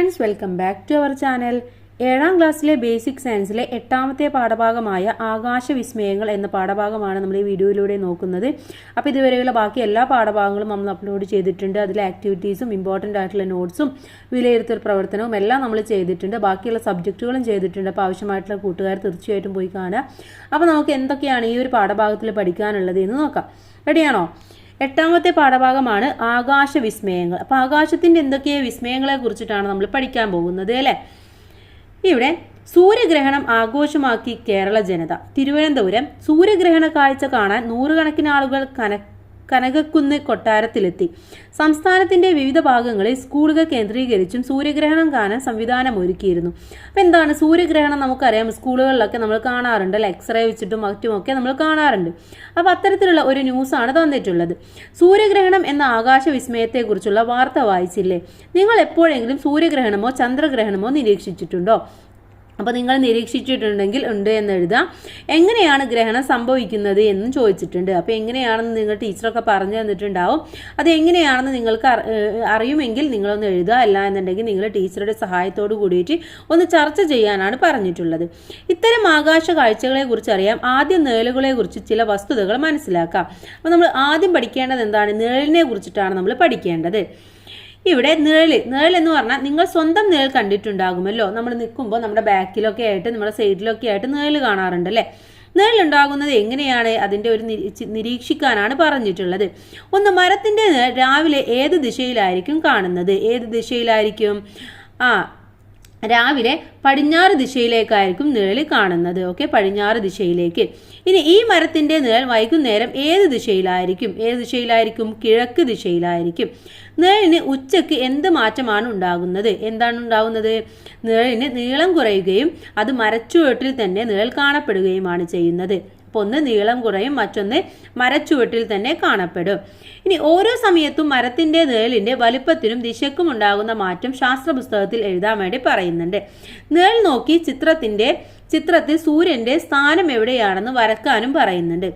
Friends, welcome back to our channel. 7ാം ക്ലാസ്സിലെ basic സയൻസിലെ 8ാമത്തെ പാഠഭാഗമായ ആകാശവിസ്മയങ്ങൾ എന്ന പാഠഭാഗമാണ് നമ്മൾ ഈ വീഡിയോയിലൂടെ നോക്കുന്നത്. അപ്പോൾ ഇതുവരെയുള്ള ബാക്കി എല്ലാ പാഠഭാഗങ്ങളും നമ്മൾ അപ്ലോഡ് ചെയ്തിട്ടുണ്ട്. അതിലെ ആക്ടിവിറ്റീസും ഇമ്പോർട്ടൻ്റ് ആയിട്ടുള്ള നോട്ട്സും വിലയിരുത്തൽ പ്രവർത്തനവും എല്ലാം നമ്മൾ ചെയ്തിട്ടുണ്ട്. ബാക്കിയുള്ള സബ്ജക്റ്റുകളും ചെയ്തിട്ടുണ്ട്. അപ്പോൾ ആവശ്യമായിട്ടുള്ള കൂട്ടുകാർ തീർച്ചയായിട്ടും പോയി കാണുക. അപ്പോൾ നമുക്ക് എന്തൊക്കെയാണ് ഈ ഒരു പാഠഭാഗത്തിൽ പഠിക്കാനുള്ളത് എന്ന് നോക്കാം. റെഡിയാണോ? 8ാമത്തെ പാഠഭാഗമാണ് ആകാശവിസ്മയങ്ങൾ. അപ്പോൾ ആകാശത്തിൻ്റെ എന്തൊക്കെയോ വിസ്മയങ്ങളെ കുറിച്ചിട്ടാണ് നമ്മൾ പഠിക്കാൻ പോകുന്നത് അല്ലേ. ഇവിടെ സൂര്യഗ്രഹണം ആഘോഷമാക്കി കേരള ജനത. തിരുവനന്തപുരം സൂര്യഗ്രഹണ കാഴ്ച കാണാൻ നൂറുകണക്കിന് ആളുകൾ കനകക്കുന്ന് കൊട്ടാരത്തിലെത്തി. സംസ്ഥാനത്തിന്റെ വിവിധ ഭാഗങ്ങളിൽ സ്കൂളുകൾ കേന്ദ്രീകരിച്ചും സൂര്യഗ്രഹണം കാണാൻ സംവിധാനം ഒരുക്കിയിരുന്നു. അപ്പം എന്താണ് സൂര്യഗ്രഹണം? നമുക്കറിയാം, സ്കൂളുകളിലൊക്കെ നമ്മൾ കാണാറുണ്ട് അല്ലെ, എക്സ്റേ വെച്ചിട്ടും മറ്റുമൊക്കെ നമ്മൾ കാണാറുണ്ട്. അപ്പോൾ അത്തരത്തിലുള്ള ഒരു ന്യൂസാണ് തന്നിട്ടുള്ളത്. സൂര്യഗ്രഹണം എന്ന ആകാശവിസ്മയത്തെക്കുറിച്ചുള്ള വാർത്ത വായിച്ചില്ലേ? നിങ്ങൾ എപ്പോഴെങ്കിലും സൂര്യഗ്രഹണമോ ചന്ദ്രഗ്രഹണമോ നിരീക്ഷിച്ചിട്ടുണ്ടോ? അപ്പോൾ നിങ്ങൾ നിരീക്ഷിച്ചിട്ടുണ്ടെങ്കിൽ ഉണ്ട് എന്ന് എഴുതാം. എങ്ങനെയാണ് ഗ്രഹണം സംഭവിക്കുന്നത് എന്നും ചോദിച്ചിട്ടുണ്ട്. അപ്പോൾ എങ്ങനെയാണെന്ന് നിങ്ങൾ ടീച്ചറൊക്കെ പറഞ്ഞു തന്നിട്ടുണ്ടാവും. അത് എങ്ങനെയാണെന്ന് നിങ്ങൾക്ക് അറിയുമെങ്കിൽ നിങ്ങളൊന്ന് എഴുതുക. അല്ല എന്നുണ്ടെങ്കിൽ നിങ്ങൾ ടീച്ചറുടെ സഹായത്തോട് കൂടിയിട്ട് ഒന്ന് ചർച്ച ചെയ്യാനാണ് പറഞ്ഞിട്ടുള്ളത്. ഇത്തരം ആകാശ കാഴ്ചകളെ കുറിച്ച് അറിയാം. ആദ്യം നിഴലുകളെ കുറിച്ച് ചില വസ്തുതകൾ മനസ്സിലാക്കാം. അപ്പോൾ നമ്മൾ ആദ്യം പഠിക്കേണ്ടത് എന്താണ്? നിഴലിനെ കുറിച്ചിട്ടാണ് നമ്മൾ പഠിക്കേണ്ടത്. ഇവിടെ നിഴൽ എന്ന് പറഞ്ഞാൽ നിങ്ങൾ സ്വന്തം നിഴൽ കണ്ടിട്ടുണ്ടാകുമല്ലോ. നമ്മൾ നിൽക്കുമ്പോൾ നമ്മുടെ ബാക്കിലൊക്കെ ആയിട്ട് നമ്മുടെ സൈഡിലൊക്കെ ആയിട്ട് നിഴൽ കാണാറുണ്ട് അല്ലേ. നിഴലുണ്ടാകുന്നത് എങ്ങനെയാണ്? അതിൻ്റെ ഒരു നിരീക്ഷിക്കാനാണ് പറഞ്ഞിട്ടുള്ളത്. ഒന്ന്, മരത്തിൻ്റെ നിഴൽ രാവിലെ ഏത് ദിശയിലായിരിക്കും കാണുന്നത്? ഏത് ദിശയിലായിരിക്കും? രാവിലെ പടിഞ്ഞാറ് ദിശയിലേക്കായിരിക്കും നിഴൽ കാണുന്നത്. ഓക്കെ, പടിഞ്ഞാറ് ദിശയിലേക്ക്. ഇനി ഈ മരത്തിൻ്റെ നിഴൽ വൈകുന്നേരം ഏത് ദിശയിലായിരിക്കും? കിഴക്ക് ദിശയിലായിരിക്കും. നിഴലിന് ഉച്ചയ്ക്ക് എന്ത് മാറ്റമാണ് ഉണ്ടാകുന്നത്? എന്താണ് ഉണ്ടാകുന്നത്? നിഴലിന് നീളം കുറയുകയും അത് മരച്ചുവട്ടിൽ തന്നെ നിഴൽ കാണപ്പെടുകയുമാണ് ചെയ്യുന്നത്. അപ്പോൾ ഒന്ന് നീളം കുറയും, മറ്റൊന്ന് മരച്ചുവട്ടിൽ തന്നെ കാണപ്പെടും. ഇനി ഓരോ സമയത്തും മരത്തിൻ്റെ നിഴലിൻ്റെ വലുപ്പത്തിനും ദിശയ്ക്കും ഉണ്ടാകുന്ന മാറ്റം ശാസ്ത്ര പുസ്തകത്തിൽ എഴുതാൻ വേണ്ടി പറയുന്നുണ്ട്. നിഴൽ നോക്കി ചിത്രത്തിൽ സൂര്യൻ്റെ സ്ഥാനം എവിടെയാണെന്ന് വരക്കാനും പറയുന്നുണ്ട്.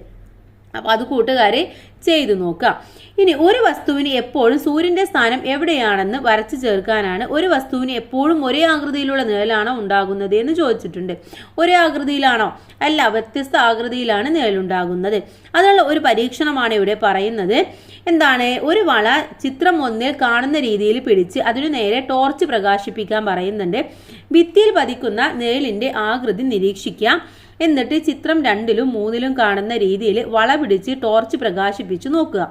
അപ്പോൾ അത് കൂട്ടുകാരെ ചെയ്തു നോക്കാം. ഇനി ഒരു വസ്തുവിന് എപ്പോഴും സൂര്യന്റെ സ്ഥാനം എവിടെയാണെന്ന് വരച്ചു ചേർക്കാനാണ്. ഒരു വസ്തുവിന് എപ്പോഴും ഒരേ ആകൃതിയിലുള്ള നിഴലാണോ ഉണ്ടാകുന്നത് എന്ന് ചോദിച്ചിട്ടുണ്ട്. ഒരേ ആകൃതിയിലാണോ? അല്ല, വ്യത്യസ്ത ആകൃതിയിലാണ് നിഴലുണ്ടാകുന്നത്. അതിനുള്ള ഒരു പരീക്ഷണമാണ് ഇവിടെ പറയുന്നത്. എന്താണ്? ഒരു വള ചിത്രം 1 കാണുന്ന രീതിയിൽ പിടിച്ച് അതിനു നേരെ ടോർച്ച് പ്രകാശിപ്പിക്കാൻ പറയുന്നുണ്ട്. ഭിത്തിയിൽ പതിക്കുന്ന നിഴലിന്റെ ആകൃതി നിരീക്ഷിക്കാം. എന്നിട്ട് ചിത്രം 2ലും 3ലും കാണുന്ന രീതിയിൽ വള പിടിച്ച് ടോർച്ച് പ്രകാശിപ്പിച്ചു നോക്കുക.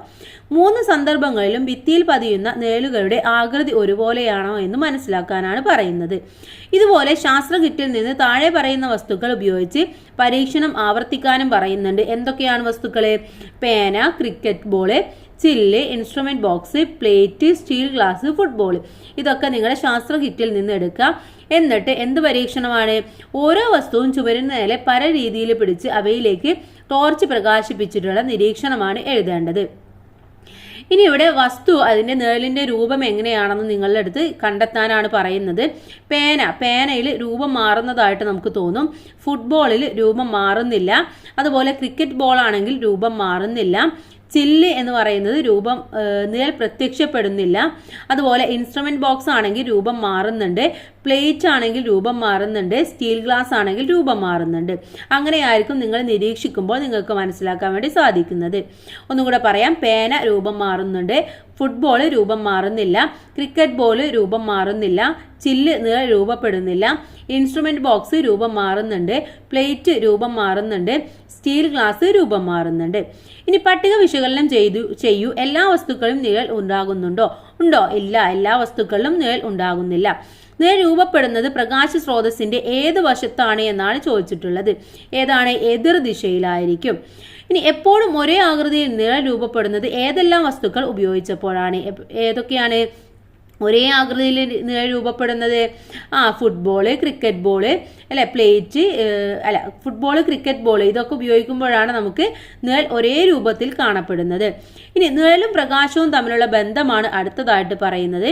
3 സന്ദർഭങ്ങളിലും ഭിത്തിയിൽ പതിയുന്ന നിഴലുകളുടെ ആകൃതി ഒരുപോലെയാണോ എന്ന് മനസ്സിലാക്കാനാണ് പറയുന്നത്. ഇതുപോലെ ശാസ്ത്ര കിറ്റിൽ നിന്ന് താഴെ പറയുന്ന വസ്തുക്കൾ ഉപയോഗിച്ച് പരീക്ഷണം ആവർത്തിക്കാനും പറയുന്നുണ്ട്. എന്തൊക്കെയാണ് വസ്തുക്കൾ? പേന, ക്രിക്കറ്റ് ബോള്, ചില്ല്, instrument box, plate, steel glass, football. ഇതൊക്കെ നിങ്ങളുടെ ശാസ്ത്ര കിറ്റിൽ നിന്ന് എടുക്കാം. എന്നിട്ട് എന്ത് പരീക്ഷണമാണ്? ഓരോ വസ്തുവും ചുവരിന് നേരെ പല രീതിയിൽ പിടിച്ച് അവയിലേക്ക് ടോർച്ച് പ്രകാശിപ്പിച്ചിട്ടുള്ള നിരീക്ഷണമാണ് എഴുതേണ്ടത്. ഇനി ഇവിടെ വസ്തു അതിൻ്റെ നിഴലിൻ്റെ രൂപം എങ്ങനെയാണെന്ന് നിങ്ങളുടെ അടുത്ത് കണ്ടെത്താനാണ് പറയുന്നത്. പേനയിൽ രൂപം മാറുന്നതായിട്ട് നമുക്ക് തോന്നും. ഫുട്ബോളിൽ രൂപം മാറുന്നില്ല. അതുപോലെ ക്രിക്കറ്റ് ബോൾ ആണെങ്കിൽ രൂപം മാറുന്നില്ല. ചില്ല് എന്ന് പറയുന്നത് നിഴൽ പ്രത്യക്ഷപ്പെടുന്നില്ല. അതുപോലെ ഇൻസ്ട്രുമെന്റ് ബോക്സ് ആണെങ്കിൽ രൂപം മാറുന്നുണ്ട്. പ്ലേറ്റ് ആണെങ്കിൽ രൂപം മാറുന്നുണ്ട്. സ്റ്റീൽ ഗ്ലാസ് ആണെങ്കിൽ രൂപം മാറുന്നുണ്ട്. അങ്ങനെയായിരിക്കും നിങ്ങൾ നിരീക്ഷിക്കുമ്പോൾ നിങ്ങൾക്ക് മനസ്സിലാക്കാൻ വേണ്ടി സാധിക്കുന്നത്. ഒന്നുകൂടെ പറയാം. പേന രൂപം മാറുന്നുണ്ട്. ഫുട്ബോൾ രൂപം മാറുന്നില്ല. ക്രിക്കറ്റ് ബോൾ രൂപം മാറുന്നില്ല. ചില്ല് നിഴൽ രൂപപ്പെടുന്നില്ല. ഇൻസ്ട്രുമെന്റ് ബോക്സ് രൂപം മാറുന്നുണ്ട്. പ്ലേറ്റ് രൂപം മാറുന്നുണ്ട്. സ്റ്റീൽ ഗ്ലാസ് രൂപം മാറുന്നുണ്ട്. ഇനി പട്ടിക വിശകലനം ചെയ്യൂ. എല്ലാ വസ്തുക്കളും നിഴൽ ഉണ്ടാകുന്നുണ്ടോ? ഉണ്ടോ? ഇല്ല, എല്ലാ വസ്തുക്കളിലും നിഴൽ ഉണ്ടാകുന്നില്ല. നിഴൽ രൂപപ്പെടുന്നത് പ്രകാശ സ്രോതസ്സിന്റെ ഏത് വശത്താണ് എന്നാണ് ചോദിച്ചിട്ടുള്ളത്. ഏതാണ്? എതിർ ദിശയിലായിരിക്കും. ഇനി എപ്പോഴും ഒരേ ആകൃതിയിൽ നിഴൽ രൂപപ്പെടുന്നത് ഏതെല്ലാം വസ്തുക്കൾ ഉപയോഗിച്ചപ്പോഴാണ്? ഏതൊക്കെയാണ് ഒരേ ആകൃതിയിൽ നിഴൽ രൂപപ്പെടുന്നത്? ഫുട്ബോള്, ക്രിക്കറ്റ് ബോള് അല്ലെ, പ്ലേറ്റ് ഫുട്ബോള്, ക്രിക്കറ്റ് ബോൾ ഇതൊക്കെ ഉപയോഗിക്കുമ്പോഴാണ് നമുക്ക് നിഴൽ ഒരേ രൂപത്തിൽ കാണപ്പെടുന്നത്. ഇനി നിഴലും പ്രകാശവും തമ്മിലുള്ള ബന്ധമാണ് അടുത്തതായിട്ട് പറയുന്നത്.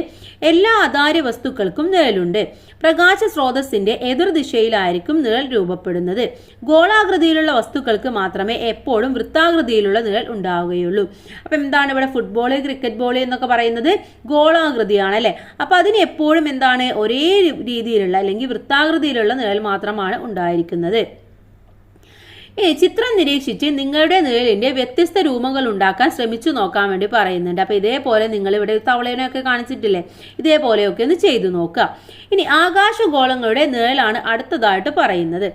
എല്ലാ അതാര്യ വസ്തുക്കൾക്കും നിഴലുണ്ട്. പ്രകാശ സ്രോതസ്സിന്റെ എതിർദിശയിലായിരിക്കും നിഴൽ രൂപപ്പെടുന്നത്. ഗോളാകൃതിയിലുള്ള വസ്തുക്കൾക്ക് മാത്രമേ എപ്പോഴും വൃത്താകൃതിയിലുള്ള നിഴൽ ഉണ്ടാവുകയുള്ളൂ. അപ്പം എന്താണ് ഇവിടെ ഫുട്ബോള്, ക്രിക്കറ്റ് ബോൾ എന്നൊക്കെ പറയുന്നത്? ഗോളാകൃതിയാണ് അല്ലേ. അപ്പൊ അതിന് എപ്പോഴും എന്താണ്, ഒരേ രീതിയിലുള്ള അല്ലെങ്കിൽ വൃത്താകൃതിയിലുള്ള നിഴൽ മാത്രമാണ് ഉണ്ടായിരിക്കുന്നത്. ചിത്രം നിരീക്ഷിച്ച് നിങ്ങളുടെ നിഴലിന്റെ വ്യത്യസ്ത രൂപങ്ങൾ ഉണ്ടാക്കാൻ ശ്രമിച്ചു നോക്കാൻ വേണ്ടി പറയുന്നുണ്ട്. അപ്പൊ ഇതേപോലെ നിങ്ങൾ ഇവിടെ തവളേനൊക്കെ കാണിച്ചിട്ടില്ലേ, ഇതേപോലെയൊക്കെ ഒന്ന് ചെയ്തു നോക്കുക. ഇനി ആകാശഗോളങ്ങളുടെ നിഴലാണ് അടുത്തതായിട്ട് പറയുന്നത്.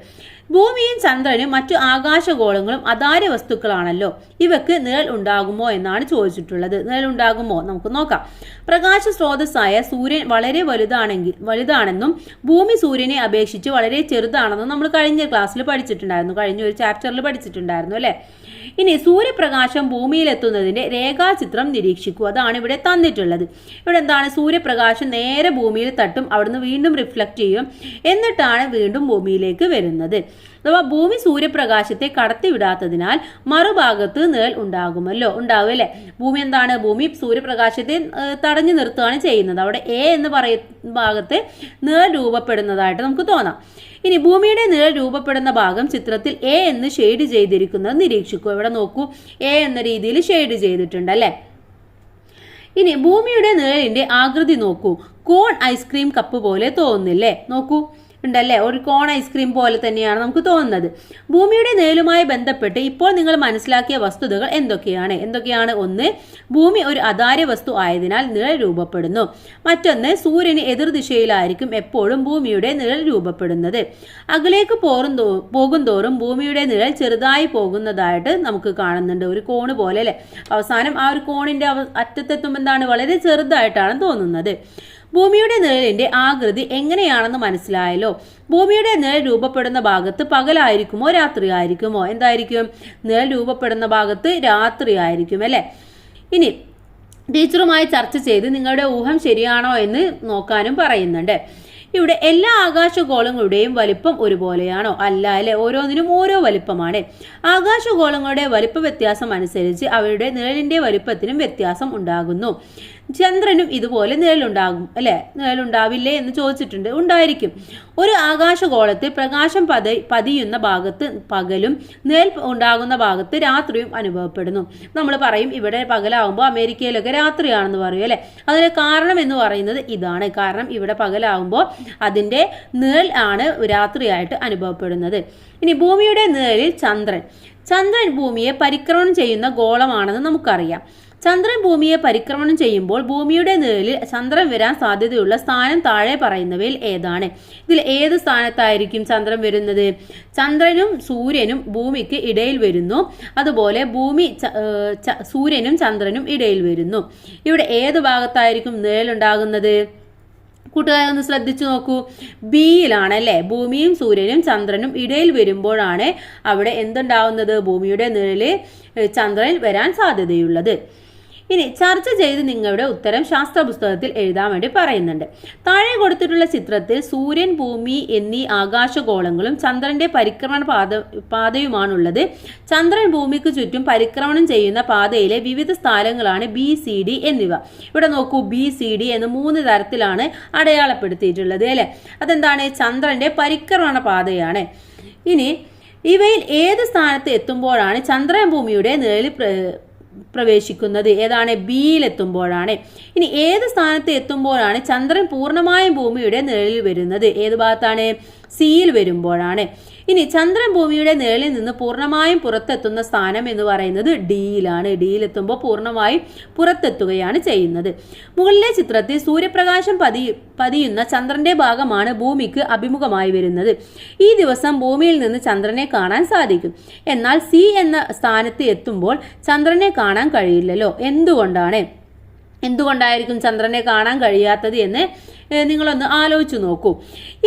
ഭൂമിയും ചന്ദ്രനും മറ്റു ആകാശഗോളങ്ങളും അതാര്യ വസ്തുക്കളാണല്ലോ, ഇവക്ക് നിഴൽ ഉണ്ടാകുമോ എന്നാണ് ചോദിച്ചിട്ടുള്ളത്. നിഴൽ ഉണ്ടാകുമോ, നമുക്ക് നോക്കാം. പ്രകാശ സ്രോതസ്സായ സൂര്യൻ വളരെ വലുതാണെന്നും ഭൂമി സൂര്യനെ അപേക്ഷിച്ച് വളരെ ചെറുതാണെന്നും നമ്മൾ കഴിഞ്ഞ ക്ലാസ്സിൽ പഠിച്ചിട്ടുണ്ടായിരുന്നു, കഴിഞ്ഞ ഒരു ചാപ്റ്ററിൽ പഠിച്ചിട്ടുണ്ടായിരുന്നു അല്ലെ. ഇനി സൂര്യപ്രകാശം ഭൂമിയിലെത്തുന്നതിന്റെ രേഖാചിത്രം നിരീക്ഷിക്കൂ. അതാണ് ഇവിടെ തന്നിട്ടുള്ളത്. ഇവിടെ എന്താണ്, സൂര്യപ്രകാശം നേരെ ഭൂമിയിൽ തട്ടും, അവിടുന്ന് വീണ്ടും റിഫ്ലക്ട് ചെയ്യും, എന്നിട്ടാണ് വീണ്ടും ഭൂമിയിലേക്ക് വരുന്നത്. അഥവാ ഭൂമി സൂര്യപ്രകാശത്തെ കടത്തിവിടാത്തതിനാൽ മറുഭാഗത്ത് നിഴൽ ഉണ്ടാകുമല്ലോ, ഉണ്ടാവും അല്ലെ. ഭൂമി എന്താണ്, ഭൂമി സൂര്യപ്രകാശത്തെ തടഞ്ഞു നിർത്തുകയാണ് ചെയ്യുന്നത്. അവിടെ എ എന്ന് പറയുന്ന ഭാഗത്ത് നിഴൽ രൂപപ്പെടുന്നതായിട്ട് നമുക്ക് തോന്നാം. ഇനി ഭൂമിയുടെ നിഴൽ രൂപപ്പെടുന്ന ഭാഗം ചിത്രത്തിൽ എ എന്ന് ഷെയ്ഡ് ചെയ്തിരിക്കുന്നത് നിരീക്ഷിക്കൂ. ഇവിടെ നോക്കൂ, എ എന്ന രീതിയിൽ ഷെയ്ഡ് ചെയ്തിട്ടുണ്ട് അല്ലെ. ഇനി ഭൂമിയുടെ നിഴലിന്റെ ആകൃതി നോക്കൂ, കോൺ ഐസ്ക്രീം കപ്പ് പോലെ തോന്നുന്നില്ലേ, നോക്കൂ ഉണ്ടല്ലേ, ഒരു കോൺ ഐസ്ക്രീം പോലെ തന്നെയാണ് നമുക്ക് തോന്നുന്നത്. ഭൂമിയുടെ നിഴലുമായി ബന്ധപ്പെട്ട് ഇപ്പോൾ നിങ്ങൾ മനസ്സിലാക്കിയ വസ്തുതകൾ എന്തൊക്കെയാണ്? ഒന്ന്, ഭൂമി ഒരു അതാര്യ വസ്തു ആയതിനാൽ നിഴൽ രൂപപ്പെടുന്നു. മറ്റൊന്ന്, സൂര്യന് എതിർദിശയിലായിരിക്കും എപ്പോഴും ഭൂമിയുടെ നിഴൽ രൂപപ്പെടുന്നത്. അകലേക്ക് പോകുന്തോറും ഭൂമിയുടെ നിഴൽ ചെറുതായി പോകുന്നതായിട്ട് നമുക്ക് കാണുന്നുണ്ട്, ഒരു കോണ് പോലെ അല്ലെ. അവസാനം ആ ഒരു കോണിന്റെ അറ്റത്തെത്തുമ്പോൾ എന്താണ്, വളരെ ചെറുതായിട്ടാണ് തോന്നുന്നത്. ഭൂമിയുടെ നിഴലിന്റെ ആകൃതി എങ്ങനെയാണെന്ന് മനസ്സിലായല്ലോ. ഭൂമിയുടെ നിഴൽ രൂപപ്പെടുന്ന ഭാഗത്ത് പകലായിരിക്കുമോ രാത്രിയായിരിക്കുമോ? എന്തായിരിക്കും, നിഴൽ രൂപപ്പെടുന്ന ഭാഗത്ത് രാത്രിയായിരിക്കും അല്ലെ. ഇനി ടീച്ചറുമായി ചർച്ച ചെയ്ത് നിങ്ങളുടെ ഊഹം ശരിയാണോ എന്ന് നോക്കാനും പറയുന്നുണ്ട്. ഇവിടെ എല്ലാ ആകാശഗോളങ്ങളുടെയും വലിപ്പം ഒരുപോലെയാണോ? അല്ല അല്ലെ, ഓരോന്നിനും ഓരോ വലിപ്പമാണ്. ആകാശഗോളങ്ങളുടെ വലിപ്പ വ്യത്യാസം അനുസരിച്ച് അവയുടെ നിഴലിന്റെ വലിപ്പത്തിനും വ്യത്യാസം ഉണ്ടാകുന്നു. ചന്ദ്രനും ഇതുപോലെ നിഴലുണ്ടാകും അല്ലെ, നിഴലുണ്ടാവില്ലേ എന്ന് ചോദിച്ചിട്ടുണ്ട്. ഉണ്ടായിരിക്കും. ഒരു ആകാശഗോളത്തിൽ പ്രകാശം പതിയുന്ന ഭാഗത്ത് പകലും നിഴൽ ഉണ്ടാകുന്ന ഭാഗത്ത് രാത്രിയും അനുഭവപ്പെടുന്നു. നമ്മൾ പറയും ഇവിടെ പകലാവുമ്പോൾ അമേരിക്കയിലൊക്കെ രാത്രിയാണെന്ന് പറയും അല്ലെ. അതിന് കാരണം എന്ന് പറയുന്നത് ഇതാണ്. കാരണം ഇവിടെ പകലാവുമ്പോൾ അതിന്റെ നിഴൽ ആണ് രാത്രിയായിട്ട് അനുഭവപ്പെടുന്നത്. ഇനി ഭൂമിയുടെ നിഴലിൽ ചന്ദ്രൻ ഭൂമിയെ പരിക്രമണം ചെയ്യുന്ന ഗോളമാണെന്ന് നമുക്കറിയാം. ചന്ദ്രൻ ഭൂമിയെ പരിക്രമണം ചെയ്യുമ്പോൾ ഭൂമിയുടെ നിഴലിൽ ചന്ദ്രൻ വരാൻ സാധ്യതയുള്ള സ്ഥാനം താഴെ പറയുന്നവയിൽ ഏതാണ്? ഇതിൽ ഏത് സ്ഥാനത്തായിരിക്കും ചന്ദ്രൻ വരുന്നത്? ചന്ദ്രനും സൂര്യനും ഭൂമിക്ക് ഇടയിൽ വരുന്നു, അതുപോലെ ഭൂമി സൂര്യനും ചന്ദ്രനും ഇടയിൽ വരുന്നു. ഇവിടെ ഏത് ഭാഗത്തായിരിക്കും നിഴൽ ഉണ്ടാകുന്നത്? കൂട്ടുകാരെ ഒന്ന് ശ്രദ്ധിച്ചു നോക്കൂ, ബിയിലാണ് അല്ലെ. ഭൂമിയും സൂര്യനും ചന്ദ്രനും ഇടയിൽ വരുമ്പോഴാണ് അവിടെ എന്തുണ്ടാവുന്നത്, ഭൂമിയുടെ നിഴല് ചന്ദ്രൻ വരാൻ സാധ്യതയുള്ളത്. ഇനി ചർച്ച ചെയ്ത് നിങ്ങളുടെ ഉത്തരം ശാസ്ത്ര പുസ്തകത്തിൽ എഴുതാൻ വേണ്ടി പറയുന്നുണ്ട്. താഴെ കൊടുത്തിട്ടുള്ള ചിത്രത്തിൽ സൂര്യൻ, ഭൂമി എന്നീ ആകാശഗോളങ്ങളും ചന്ദ്രന്റെ പരിക്രമണ പാതയുമാണുള്ളത്. ചന്ദ്രൻ ഭൂമിക്ക് ചുറ്റും പരിക്രമണം ചെയ്യുന്ന പാതയിലെ വിവിധ സ്ഥലങ്ങളാണ് BCD എന്നിവ. ഇവിടെ നോക്കൂ, BCD എന്ന് 3 തരത്തിലാണ് അടയാളപ്പെടുത്തിയിട്ടുള്ളത് അല്ലെ. അതെന്താണ്, ചന്ദ്രന്റെ പരിക്രമണ പാതയാണ്. ഇനി ഇവയിൽ ഏത് സ്ഥാനത്ത് എത്തുമ്പോഴാണ് ചന്ദ്രൻ ഭൂമിയുടെ നിഴലിൽ പ്രവേശിക്കുന്നത്? ഏതാണ്, ബിയിലെത്തുമ്പോഴാണ്. ഇനി ഏത് സ്ഥാനത്ത് എത്തുമ്പോഴാണ് ചന്ദ്രൻ പൂർണ്ണമായും ഭൂമിയുടെ നിഴലിൽ വരുന്നത്? ഏത് ഭാഗത്താണ്? സിയിൽ വരുമ്പോഴാണ്. ഇനി ചന്ദ്രൻ ഭൂമിയുടെ നിഴലിൽ നിന്ന് പൂർണ്ണമായും പുറത്തെത്തുന്ന സ്ഥാനം എന്ന് പറയുന്നത് ഡിയിലാണ്. ഡിയിലെത്തുമ്പോൾ പൂർണ്ണമായും പുറത്തെത്തുകയാണ് ചെയ്യുന്നത്. മുകളിലെ ചിത്രത്തിൽ സൂര്യപ്രകാശം പതിയുന്ന ചന്ദ്രന്റെ ഭാഗമാണ് ഭൂമിക്ക് അഭിമുഖമായി വരുന്നത്. ഈ ദിവസം ഭൂമിയിൽ നിന്ന് ചന്ദ്രനെ കാണാൻ സാധിക്കും. എന്നാൽ സി എന്ന സ്ഥാനത്ത് എത്തുമ്പോൾ ചന്ദ്രനെ കാണാൻ കഴിയില്ലല്ലോ. എന്തുകൊണ്ടായിരിക്കും ചന്ദ്രനെ കാണാൻ കഴിയാത്തത് എന്ന് നിങ്ങളൊന്ന് ആലോചിച്ചു നോക്കൂ.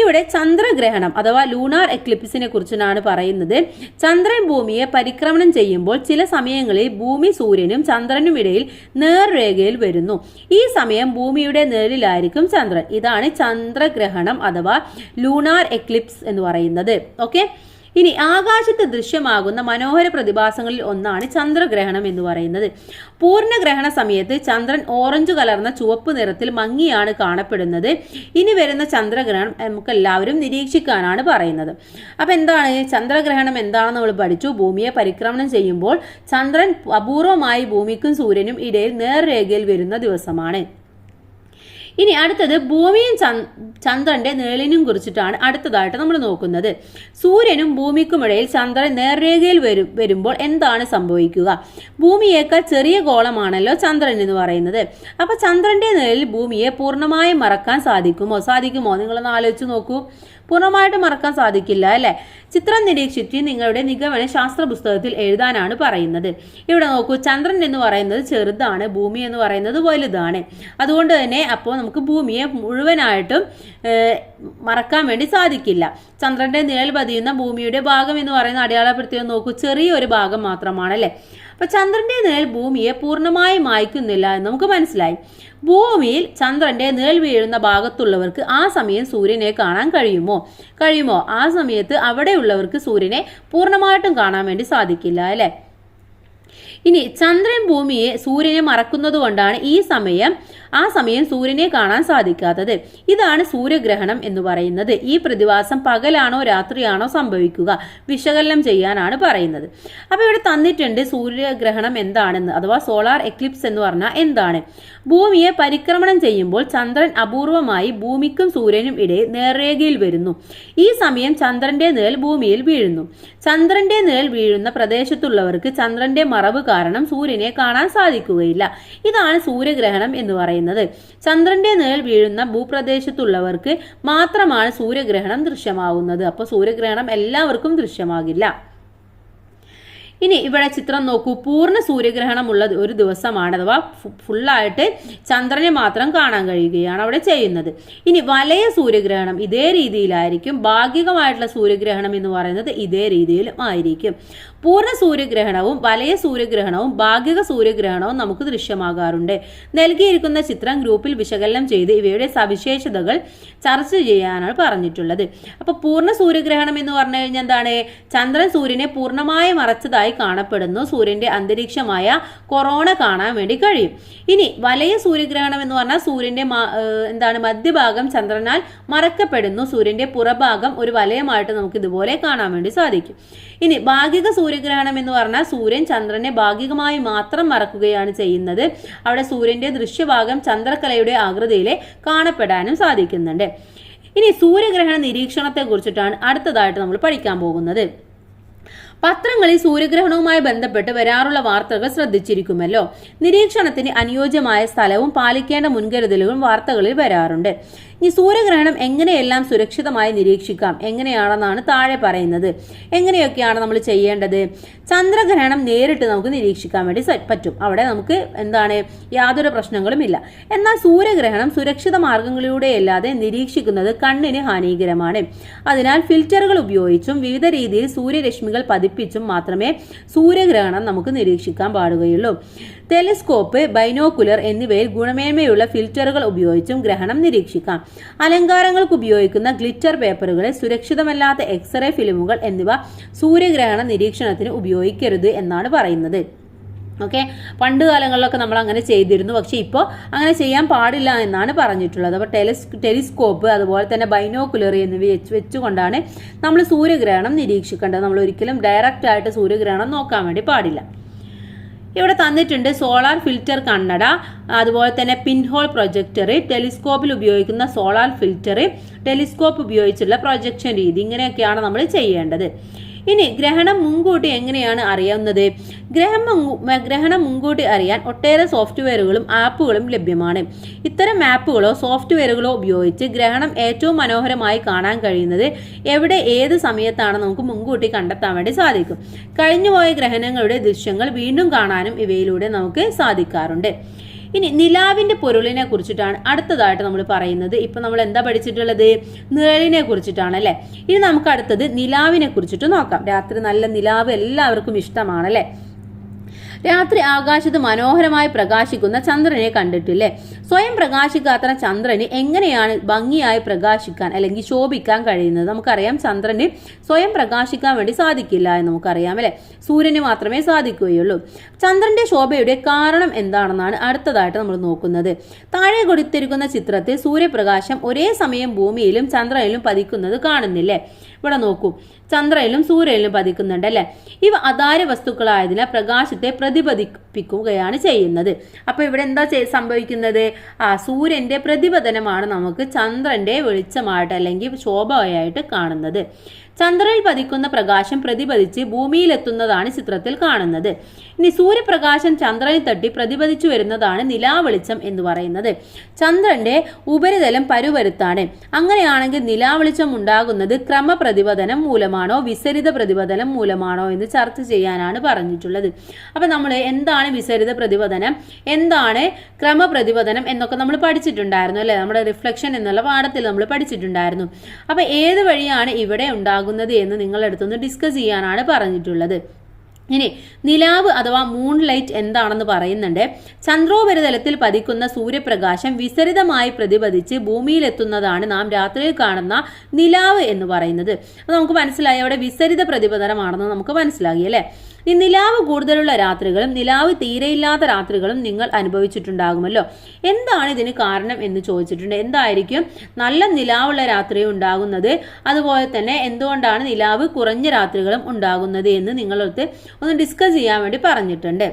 ഇവിടെ ചന്ദ്രഗ്രഹണം അഥവാ ലൂണാർ എക്ലിപ്സിനെ കുറിച്ചാണ് പറയുന്നത്. ചന്ദ്രൻ ഭൂമിയെ പരിക്രമണം ചെയ്യുമ്പോൾ ചില സമയങ്ങളിൽ ഭൂമി സൂര്യനും ചന്ദ്രനും ഇടയിൽ നേർരേഖയിൽ വരുന്നു. ഈ സമയം ഭൂമിയുടെ നിഴലിലായിരിക്കും ചന്ദ്രൻ. ഇതാണ് ചന്ദ്രഗ്രഹണം അഥവാ ലൂണാർ എക്ലിപ്സ് എന്ന് പറയുന്നത്. ഓക്കെ, ഇനി ആകാശത്ത് ദൃശ്യമാകുന്ന മനോഹര പ്രതിഭാസങ്ങളിൽ ഒന്നാണ് ചന്ദ്രഗ്രഹണം എന്ന് പറയുന്നത്. പൂർണ്ണഗ്രഹണ സമയത്ത് ചന്ദ്രൻ ഓറഞ്ച് കലർന്ന ചുവപ്പ് നിറത്തിൽ മങ്ങിയാണ് കാണപ്പെടുന്നത്. ഇനി വരുന്ന ചന്ദ്രഗ്രഹണം നമുക്ക് എല്ലാവരും നിരീക്ഷിക്കാനാണ് പറയുന്നത്. അപ്പൊ എന്താണ് ചന്ദ്രഗ്രഹണം? എന്താണെന്ന് നമ്മൾ പഠിച്ചു. ഭൂമിയെ പരിക്രമണം ചെയ്യുമ്പോൾ ചന്ദ്രൻ അപൂർവമായി ഭൂമിക്കും സൂര്യനും ഇടയിൽ നേർരേഖയിൽ വരുന്ന ദിവസമാണ്. ഇനി അടുത്തത് ഭൂമിയും ചന്ദ്രന്റെ നിഴലിനും കുറിച്ചിട്ടാണ് അടുത്തതായിട്ട് നമ്മൾ നോക്കുന്നത്. സൂര്യനും ഭൂമിക്കുമിടയിൽ ചന്ദ്രൻ നേർരേഖയിൽ വരുമ്പോൾ എന്താണ് സംഭവിക്കുക? ഭൂമിയേക്കാൾ ചെറിയ ഗോളമാണല്ലോ ചന്ദ്രൻ എന്ന് പറയുന്നത്. അപ്പൊ ചന്ദ്രന്റെ നിഴലിൽ ഭൂമിയെ പൂർണ്ണമായും മറക്കാൻ സാധിക്കുമോ? നിങ്ങളൊന്ന് ആലോചിച്ച് നോക്കൂ. പൂർണ്ണമായിട്ട് മറക്കാൻ സാധിക്കില്ല അല്ലെ? ചിത്രം നിരീക്ഷിച്ച് നിങ്ങളുടെ നിഗമനം ശാസ്ത്ര പുസ്തകത്തിൽ എഴുതാനാണ് പറയുന്നത്. ഇവിടെ നോക്കൂ, ചന്ദ്രൻ എന്ന് പറയുന്നത് ചെറുതാണ്, ഭൂമി എന്ന് പറയുന്നത് വലുതാണ്. അതുകൊണ്ട് തന്നെ അപ്പോൾ നമുക്ക് ഭൂമിയെ മുഴുവനായിട്ടും മറക്കാൻ വേണ്ടി സാധിക്കില്ല. ചന്ദ്രന്റെ നിഴൽ പതിയുന്ന ഭൂമിയുടെ ഭാഗം എന്ന് പറയുന്ന അടയാളപ്പെടുത്തിയോ നോക്കൂ, ചെറിയൊരു ഭാഗം മാത്രമാണല്ലേ. അപ്പൊ ചന്ദ്രന്റെ നിഴൽ ഭൂമിയെ പൂർണ്ണമായി മായ്ക്കുന്നില്ല എന്ന് നമുക്ക് മനസ്സിലായി. ഭൂമിയിൽ ചന്ദ്രന്റെ നിഴൽ വീഴുന്ന ഭാഗത്തുള്ളവർക്ക് ആ സമയം സൂര്യനെ കാണാൻ കഴിയുമോ? ആ സമയത്ത് അവിടെയുള്ളവർക്ക് സൂര്യനെ പൂർണ്ണമായിട്ടും കാണാൻ വേണ്ടി സാധിക്കില്ല അല്ലെ. ഇനി ചന്ദ്രൻ സൂര്യനെ മറക്കുന്നത് കൊണ്ടാണ് ആ സമയം സൂര്യനെ കാണാൻ സാധിക്കാത്തത്. ഇതാണ് സൂര്യഗ്രഹണം എന്ന് പറയുന്നത്. ഈ പ്രതിഭാസം പകലാണോ രാത്രിയാണോ സംഭവിക്കുക? വിശകലനം ചെയ്യാനാണ് പറയുന്നത്. അപ്പൊ ഇവിടെ തന്നിട്ടുണ്ട് സൂര്യഗ്രഹണം എന്താണെന്ന്, അഥവാ സോളാർ എക്ലിപ്സ് എന്ന് പറഞ്ഞാൽ എന്താണ്? ഭൂമിയെ പരിക്രമണം ചെയ്യുമ്പോൾ ചന്ദ്രൻ അപൂർവമായി ഭൂമിക്കും സൂര്യനും ഇടയിൽ നേർരേഖയിൽ വരുന്നു. ഈ സമയം ചന്ദ്രന്റെ നിഴൽ ഭൂമിയിൽ വീഴുന്നു. ചന്ദ്രന്റെ നിഴൽ വീഴുന്ന പ്രദേശത്തുള്ളവർക്ക് ചന്ദ്രന്റെ മറവ് കാരണം സൂര്യനെ കാണാൻ സാധിക്കുകയില്ല. ഇതാണ് സൂര്യഗ്രഹണം എന്ന് പറയുന്നത്. ചന്ദ്രന്റെ നിഴൽ വീഴുന്ന ഭൂപ്രദേശത്തുള്ളവർക്ക് മാത്രമാണ് സൂര്യഗ്രഹണം ദൃശ്യമാകുന്നത്. അപ്പോൾ സൂര്യഗ്രഹണം എല്ലാവർക്കും ദൃശ്യമാകില്ല. ഇനി ഇവിടെ ചിത്രം നോക്കൂ. പൂർണ്ണ സൂര്യഗ്രഹണമുള്ള ഒരു ദിവസമാണ്, അഥവാ ഫുള്ളായിട്ട് ചന്ദ്രനെ മാത്രം കാണാൻ കഴിയുകയാണ് അവിടെ ചെയ്യുന്നത്. ഇനി വലയ സൂര്യഗ്രഹണം ഇതേ രീതിയിലായിരിക്കും. ഭാഗികമായിട്ടുള്ള സൂര്യഗ്രഹണം എന്ന് പറയുന്നത് ഇതേ രീതിയിലും ആയിരിക്കും. പൂർണ്ണ സൂര്യഗ്രഹണവും വലയ സൂര്യഗ്രഹണവും ഭാഗിക സൂര്യഗ്രഹണവും നമുക്ക് ദൃശ്യമാകാറുണ്ട്. നൽകിയിരിക്കുന്ന ചിത്രം ഗ്രൂപ്പിൽ വിശകലനം ചെയ്ത് ഇവയുടെ സവിശേഷതകൾ ചർച്ച ചെയ്യാനാണ് പറഞ്ഞിട്ടുള്ളത്. അപ്പൊ പൂർണ്ണ സൂര്യഗ്രഹണം എന്ന് പറഞ്ഞു കഴിഞ്ഞാൽ എന്താണ്? ചന്ദ്രൻ സൂര്യനെ പൂർണ്ണമായി മറച്ചതായി കാണപ്പെടുന്നു. സൂര്യന്റെ അന്തരീക്ഷമായ കൊറോണ കാണാൻ വേണ്ടി കഴിയും. ഇനി വലയ സൂര്യഗ്രഹണം എന്ന് പറഞ്ഞാൽ സൂര്യന്റെ മധ്യഭാഗം ചന്ദ്രനാൽ മറക്കപ്പെടുന്നു. സൂര്യന്റെ പുറഭാഗം ഒരു വലയമായിട്ട് നമുക്ക് ഇതുപോലെ കാണാൻ വേണ്ടി സാധിക്കും. ഇനി ഭാഗിക സൂര്യഗ്രഹണം എന്ന് പറഞ്ഞാൽ സൂര്യൻ ചന്ദ്രനെ ഭാഗികമായി മാത്രം മറക്കുകയാണ് ചെയ്യുന്നത്. അവിടെ സൂര്യന്റെ ദൃശ്യഭാഗം ചന്ദ്രക്കലയുടെ ആകൃതിയിൽ കാണപ്പെടാനും സാധിക്കുന്നുണ്ട്. ഇനി സൂര്യഗ്രഹണ നിരീക്ഷണത്തെ കുറിച്ചിട്ടാണ് അടുത്തതായിട്ട് നമ്മൾ പഠിക്കാൻ പോകുന്നത്. പത്രങ്ങളിൽ സൂര്യഗ്രഹണവുമായി ബന്ധപ്പെട്ട് വരാറുള്ള വാർത്തകൾ ശ്രദ്ധിച്ചിരിക്കുമല്ലോ. നിരീക്ഷണത്തിന് അനുയോജ്യമായ സ്ഥലവും പാലിക്കേണ്ട മുൻകരുതലുകളും വാർത്തകളിൽ വരാറുണ്ട്. ഈ സൂര്യഗ്രഹണം എങ്ങനെയെല്ലാം സുരക്ഷിതമായി നിരീക്ഷിക്കാം എങ്ങനെയാണെന്നാണ് താഴെ പറയുന്നത്. എങ്ങനെയൊക്കെയാണ് നമ്മൾ ചെയ്യേണ്ടത്? ചന്ദ്രഗ്രഹണം നേരിട്ട് നമുക്ക് നിരീക്ഷിക്കാൻ വേണ്ടി പറ്റും. അവിടെ നമുക്ക് യാതൊരു പ്രശ്നങ്ങളും ഇല്ല. എന്നാൽ സൂര്യഗ്രഹണം സുരക്ഷിത മാർഗങ്ങളിലൂടെയല്ലാതെ നിരീക്ഷിക്കുന്നത് കണ്ണിന് ഹാനികരമാണ്. അതിനാൽ ഫിൽറ്ററുകൾ ഉപയോഗിച്ചും വിവിധ രീതിയിൽ സൂര്യരശ്മികൾ പതിപ്പിച്ചും മാത്രമേ സൂര്യഗ്രഹണം നമുക്ക് നിരീക്ഷിക്കാൻ പാടുകയുള്ളൂ. ടെലിസ്കോപ്പ്, ബൈനോക്കുലർ എന്നിവയിൽ ഗുണമേന്മയുള്ള ഫിൽറ്ററുകൾ ഉപയോഗിച്ചും ഗ്രഹണം നിരീക്ഷിക്കാം. അലങ്കാരങ്ങൾക്ക് ഉപയോഗിക്കുന്ന ഗ്ലിറ്റർ പേപ്പറുകളെ, സുരക്ഷിതമല്ലാത്ത എക്സ്റേ ഫിലിമുകൾ എന്നിവ സൂര്യഗ്രഹണ നിരീക്ഷണത്തിന് ഉപയോഗിക്കരുത് എന്നാണ് പറയുന്നത്. ഓക്കെ, പണ്ട് കാലങ്ങളിലൊക്കെ നമ്മൾ അങ്ങനെ ചെയ്തിരുന്നു. പക്ഷെ ഇപ്പോൾ അങ്ങനെ ചെയ്യാൻ പാടില്ല എന്നാണ് പറഞ്ഞിട്ടുള്ളത്. അപ്പോൾ ടെലിസ്കോപ്പ് അതുപോലെ തന്നെ ബൈനോക്കുലർ എന്നിവ വെച്ചുകൊണ്ടാണ് നമ്മൾ സൂര്യഗ്രഹണം നിരീക്ഷിക്കേണ്ടത്. നമ്മൾ ഒരിക്കലും ഡയറക്റ്റ് ആയിട്ട് സൂര്യഗ്രഹണം നോക്കാൻ വേണ്ടി പാടില്ല. ഇവിടെ തന്നിട്ടുണ്ട് സോളാർ ഫിൽറ്റർ കണ്ണട, അതുപോലെ തന്നെ പിൻഹോൾ പ്രൊജക്ടർ, ടെലിസ്കോപ്പിൽ ഉപയോഗിക്കുന്ന സോളാർ ഫിൽറ്റർ, ടെലിസ്കോപ്പ് ഉപയോഗിച്ചുള്ള പ്രൊജക്ഷൻ രീതി. ഇങ്ങനെയൊക്കെയാണ് നമ്മൾ ചെയ്യേണ്ടത്. ഇനി ഗ്രഹണം മുൻകൂട്ടി എങ്ങനെയാണ് അറിയാവുന്നത്? ഗ്രഹണം മുൻകൂട്ടി അറിയാൻ ഒട്ടേറെ സോഫ്റ്റ്വെയറുകളും ആപ്പുകളും ലഭ്യമാണ്. ഇത്തരം ആപ്പുകളോ സോഫ്റ്റ്വെയറുകളോ ഉപയോഗിച്ച് ഗ്രഹണം ഏറ്റവും മനോഹരമായി കാണാൻ കഴിയുന്നത് എവിടെ, ഏത് സമയത്താണ് നമുക്ക് മുൻകൂട്ടി കണ്ടെത്താൻ വേണ്ടി സാധിക്കും. കഴിഞ്ഞുപോയ ഗ്രഹണങ്ങളുടെ ദൃശ്യങ്ങൾ വീണ്ടും കാണാനും ഇവയിലൂടെ നമുക്ക് സാധിക്കാറുണ്ട്. ഇനി നിലാവിന്റെ പൊരുളിനെ കുറിച്ചിട്ടാണ് അടുത്തതായിട്ട് നമ്മൾ പറയുന്നത്. ഇപ്പൊ നമ്മൾ എന്താ പഠിച്ചിട്ടുള്ളത്? നിഴലിനെ കുറിച്ചിട്ടാണ് അല്ലെ. ഇനി നമുക്ക് അടുത്തത് നിലാവിനെ കുറിച്ചിട്ട് നോക്കാം. രാത്രി നല്ല നിലാവ് എല്ലാവർക്കും ഇഷ്ടമാണല്ലേ. രാത്രി ആകാശത്ത് മനോഹരമായി പ്രകാശിക്കുന്ന ചന്ദ്രനെ കണ്ടിട്ടില്ലേ? സ്വയം പ്രകാശിക്കാത്ത ചന്ദ്രന് എങ്ങനെയാണ് ഭംഗിയായി പ്രകാശിക്കാൻ അല്ലെങ്കിൽ ശോഭിക്കാൻ കഴിയുന്നത്? നമുക്കറിയാം ചന്ദ്രന് സ്വയം പ്രകാശിക്കാൻ വേണ്ടി സാധിക്കില്ല എന്ന് നമുക്കറിയാം അല്ലെ. സൂര്യന് മാത്രമേ സാധിക്കുകയുള്ളൂ. ചന്ദ്രന്റെ ശോഭയുടെ കാരണം എന്താണെന്നാണ് അടുത്തതായിട്ട് നമ്മൾ നോക്കുന്നത്. താഴെ കൊടുത്തിരിക്കുന്ന ചിത്രത്തിൽ സൂര്യപ്രകാശം ഒരേ സമയം ഭൂമിയിലും ചന്ദ്രനിലും പതിക്കുന്നത് കാണുന്നില്ലേ? ഇവിടെ നോക്കൂ, ചന്ദ്രനിലും സൂര്യനിലും പതിക്കുന്നുണ്ട് അല്ലെ. ഇവ അതാര്യ വസ്തുക്കളായതിനാൽ പ്രകാശത്തെ പ്രതിഫലിപ്പിക്കും. പ്രതിഫലിപ്പിക്കുകയാണ് ചെയ്യുന്നത്. അപ്പോൾ ഇവിടെ എന്താ സംഭവിക്കുന്നത്? സൂര്യന്റെ പ്രതിപതനമാണ് നമുക്ക് ചന്ദ്രന്റെ വെളിച്ചമായിട്ട് അല്ലെങ്കിൽ ശോഭയായിട്ട് കാണുന്നത്. ചന്ദ്രനിൽ പതിക്കുന്ന പ്രകാശം പ്രതിപതിച്ച് ഭൂമിയിലെത്തുന്നതാണ് ചിത്രത്തിൽ കാണുന്നത്. ഇനി സൂര്യപ്രകാശം ചന്ദ്രനിൽ തട്ടി പ്രതിപതിച്ചു വരുന്നതാണ് നിലാവെളിച്ചം എന്ന് പറയുന്നത്. ചന്ദ്രന്റെ ഉപരിതലം പരുപരുത്താണ്. അങ്ങനെയാണെങ്കിൽ നിലാവെളിച്ചം ഉണ്ടാകുന്നത് ക്രമപ്രതിപതനം മൂലമാണോ വിസരിത പ്രതിപതനം മൂലമാണോ എന്ന് ചർച്ച ചെയ്യാനാണ് പറഞ്ഞിട്ടുള്ളത്. അപ്പൊ നമ്മൾ എന്താണ് വിസരിത പ്രതിപതനം, എന്താണ് ക്രമപ്രതിപതനം എന്നൊക്കെ നമ്മൾ പഠിച്ചിട്ടുണ്ടായിരുന്നു അല്ലെ? നമ്മുടെ റിഫ്ലക്ഷൻ എന്നുള്ള പാഠത്തിൽ നമ്മൾ പഠിച്ചിട്ടുണ്ടായിരുന്നു. അപ്പൊ ഏത് വഴിയാണ് ഇവിടെ ഉണ്ടാകുന്നത് എന്ന് നിങ്ങളടുത്തൊന്ന് ഡിസ്കസ് ചെയ്യാനാണ് പറഞ്ഞിട്ടുള്ളത്. ഇനി നിലാവ് അഥവാ മൂൺ ലൈറ്റ് എന്താണെന്ന് പറയുന്നുണ്ട്. ചന്ദ്രോപരിതലത്തിൽ പതിക്കുന്ന സൂര്യപ്രകാശം വിസരിതമായി പ്രതിപതിച്ച് ഭൂമിയിലെത്തുന്നതാണ് നാം രാത്രിയിൽ കാണുന്ന നിലാവ് എന്ന് പറയുന്നത്. അത് നമുക്ക് മനസ്സിലായി, അവിടെ വിസരിത പ്രതിപതനമാണെന്ന് നമുക്ക് മനസ്സിലായി അല്ലേ? ഈ നിലാവ് കൂടുതലുള്ള രാത്രികളും നിലാവ് തീരെയില്ലാത്ത രാത്രികളും നിങ്ങൾ അനുഭവിച്ചിട്ടുണ്ടാകുമല്ലോ. എന്താണ് ഇതിന് കാരണം എന്ന് ചോദിച്ചിട്ടുണ്ട്. എന്തായിരിക്കും നല്ല നിലാവുള്ള രാത്രി ഉണ്ടാകുന്നത്, അതുപോലെ തന്നെ എന്തുകൊണ്ടാണ് നിലാവ് കുറഞ്ഞ രാത്രികളും ഉണ്ടാകുന്നത് എന്ന് നിങ്ങളടുത്ത് ഒന്ന് ഡിസ്കസ് ചെയ്യാൻ വേണ്ടി പറഞ്ഞിട്ടുണ്ട്.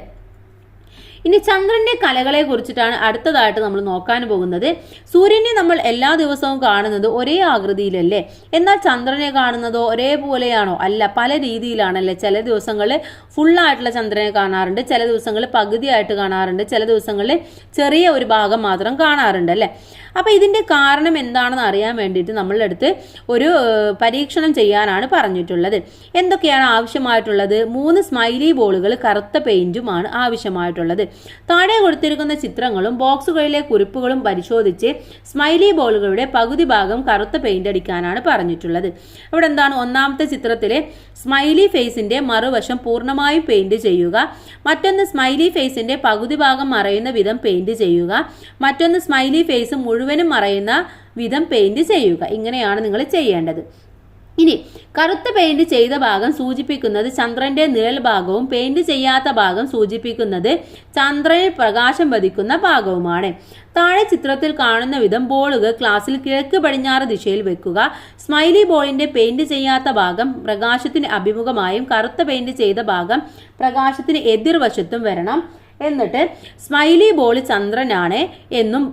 ഇനി ചന്ദ്രന്റെ കലകളെ കുറിച്ചിട്ടാണ് അടുത്തതായിട്ട് നമ്മൾ നോക്കാൻ പോകുന്നത്. സൂര്യനെ നമ്മൾ എല്ലാ ദിവസവും കാണുന്നത് ഒരേ ആകൃതിയിലല്ലേ? എന്നാൽ ചന്ദ്രനെ കാണുന്നതോ ഒരേപോലെയാണോ? അല്ല, പല രീതിയിലാണല്ലേ. ചില ദിവസങ്ങളിൽ ഫുള്ളായിട്ടുള്ള ചന്ദ്രനെ കാണാറുണ്ട്, ചില ദിവസങ്ങളിൽ പകുതിയായിട്ട് കാണാറുണ്ട്, ചില ദിവസങ്ങളിൽ ചെറിയ ഒരു ഭാഗം മാത്രം കാണാറുണ്ട് അല്ലേ? അപ്പൊ ഇതിന്റെ കാരണം എന്താണെന്ന് അറിയാൻ വേണ്ടിയിട്ട് നമ്മളുടെ അടുത്ത് ഒരു പരീക്ഷണം ചെയ്യാനാണ് പറഞ്ഞിട്ടുള്ളത്. എന്തൊക്കെയാണ് ആവശ്യമായിട്ടുള്ളത്? 3 സ്മൈലി ബോളുകൾ കറുത്ത പെയിന്റുമാണ് ആവശ്യമായിട്ടുള്ളത്. താഴെ കൊടുത്തിരിക്കുന്ന ചിത്രങ്ങളും ബോക്സുകളിലെ കുറിപ്പുകളും പരിശോധിച്ച് സ്മൈലി ബോളുകളുടെ പകുതി ഭാഗം കറുത്ത പെയിന്റ് അടിക്കാനാണ് പറഞ്ഞിട്ടുള്ളത്. ഇവിടെ എന്താണ്? ഒന്നാമത്തെ ചിത്രത്തിലെ സ്മൈലി ഫേസിന്റെ മറുവശം പൂർണ്ണമായും പെയിന്റ് ചെയ്യുക, മറ്റൊന്ന് സ്മൈലി ഫേസിന്റെ പകുതി ഭാഗം മറയുന്ന വിധം പെയിന്റ് ചെയ്യുക, മറ്റൊന്ന് സ്മൈലി ഫേസ് മുഴുവനും മറയുന്ന വിധം പെയിന്റ് ചെയ്യുക. ഇങ്ങനെയാണ് നിങ്ങൾ ചെയ്യേണ്ടത്. ഇനി കറുത്ത പെയിന്റ് ചെയ്ത ഭാഗം സൂചിപ്പിക്കുന്നത് ചന്ദ്രന്റെ നിഴൽ ഭാഗവും പെയിന്റ് ചെയ്യാത്ത ഭാഗം സൂചിപ്പിക്കുന്നത് ചന്ദ്രനിൽ പ്രകാശം പതിക്കുന്ന ഭാഗവുമാണ്. താഴെ ചിത്രത്തിൽ കാണുന്ന വിധം ബോളുകൾ ക്ലാസ്സിൽ കിഴക്ക് പടിഞ്ഞാറ് ദിശയിൽ വെക്കുക. സ്മൈലി ബോളിന്റെ പെയിന്റ് ചെയ്യാത്ത ഭാഗം പ്രകാശത്തിന് അഭിമുഖമായും കറുത്ത പെയിന്റ് ചെയ്ത ഭാഗം പ്രകാശത്തിന് എതിർവശത്തും വരണം. എന്നിട്ട് സ്മൈലി ബോൾ ചന്ദ്രനാണ് എന്നും